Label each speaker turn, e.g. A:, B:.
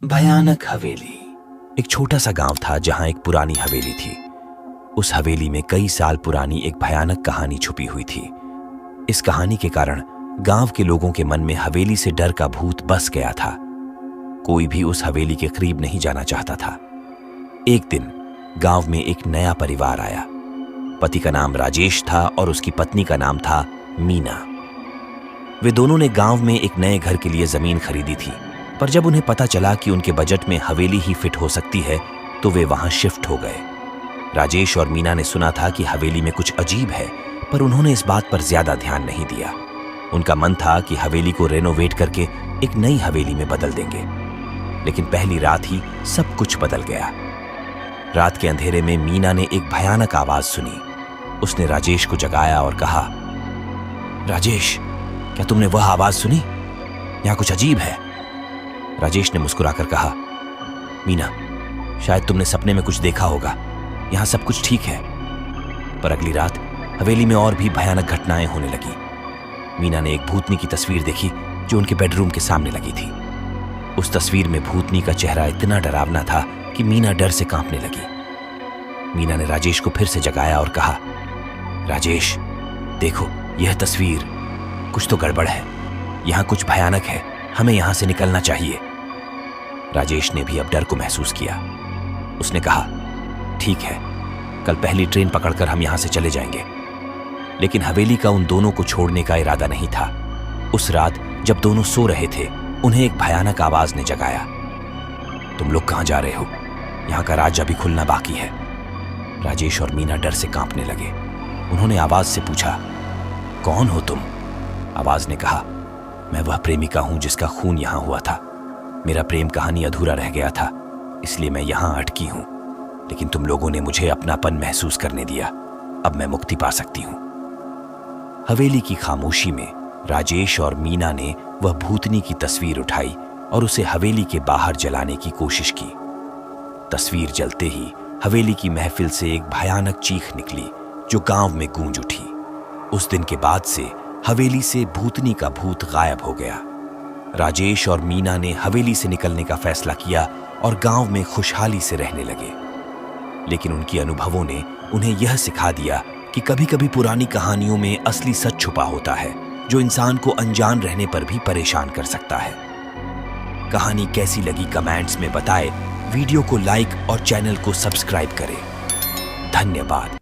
A: भयानक हवेली। एक छोटा सा गांव था जहां एक पुरानी हवेली थी। उस हवेली में कई साल पुरानी एक भयानक कहानी छुपी हुई थी। इस कहानी के कारण गांव के लोगों के मन में हवेली से डर का भूत बस गया था। कोई भी उस हवेली के करीब नहीं जाना चाहता था। एक दिन गांव में एक नया परिवार आया। पति का नाम राजेश था और उसकी पत्नी का नाम था मीना। वे दोनों ने गांव में एक नए घर के लिए जमीन खरीदी थी, पर जब उन्हें पता चला कि उनके बजट में हवेली ही फिट हो सकती है तो वे वहां शिफ्ट हो गए। राजेश और मीना ने सुना था कि हवेली में कुछ अजीब है, पर उन्होंने इस बात पर ज्यादा ध्यान नहीं दिया। उनका मन था कि हवेली को रेनोवेट करके एक नई हवेली में बदल देंगे, लेकिन पहली रात ही सब कुछ बदल गया। रात के अंधेरे में मीना ने एक भयानक आवाज सुनी। उसने राजेश को जगाया और कहा, राजेश, क्या तुमने वह आवाज सुनी? यहां कुछ अजीब है। राजेश ने मुस्कुराकर कहा, मीना, शायद तुमने सपने में कुछ देखा होगा। यहां सब कुछ ठीक है। पर अगली रात हवेली में और भी भयानक घटनाएं होने लगी। मीना ने एक भूतनी की तस्वीर देखी जो उनके बेडरूम के सामने लगी थी। उस तस्वीर में भूतनी का चेहरा इतना डरावना था कि मीना डर से कांपने लगी। मीना ने राजेश को फिर से जगाया और कहा, राजेश, देखो यह तस्वीर, कुछ तो गड़बड़ है। यहां कुछ भयानक है, हमें यहां से निकलना चाहिए। राजेश ने भी अब डर को महसूस किया। उसने कहा, ठीक है, कल पहली ट्रेन पकड़कर हम यहां से चले जाएंगे। लेकिन हवेली का उन दोनों को छोड़ने का इरादा नहीं था। उस रात जब दोनों सो रहे थे, उन्हें एक भयानक आवाज ने जगाया। तुम लोग कहां जा रहे हो? यहां का राज अभी खुलना बाकी है। राजेश और मीना डर से कांपने लगे। उन्होंने आवाज से पूछा, कौन हो तुम? आवाज ने कहा, मैं वह प्रेमिका हूं जिसका खून यहां हुआ था। मेरा प्रेम कहानी अधूरा रह गया था, इसलिए मैं यहां अटकी हूं। लेकिन तुम लोगों ने मुझे अपनापन महसूस करने दिया। अब मैं मुक्ति पा सकती हूं। हवेली की खामोशी में राजेश और मीना ने वह भूतनी की तस्वीर उठाई और उसे हवेली के बाहर जलाने की कोशिश की। तस्वीर जलते ही हवेली की महफिल से एक भयानक चीख निकली जो गांव में गूंज उठी। उस दिन के बाद से हवेली से भूतनी का भूत गायब हो गया। राजेश और मीना ने हवेली से निकलने का फैसला किया और गांव में खुशहाली से रहने लगे। लेकिन उनके अनुभवों ने उन्हें यह सिखा दिया कि कभी-कभी पुरानी कहानियों में असली सच छुपा होता है, जो इंसान को अनजान रहने पर भी परेशान कर सकता है। कहानी कैसी लगी कमेंट्स में बताएं, वीडियो को लाइक और चैनल को सब्सक्राइब करें। धन्यवाद।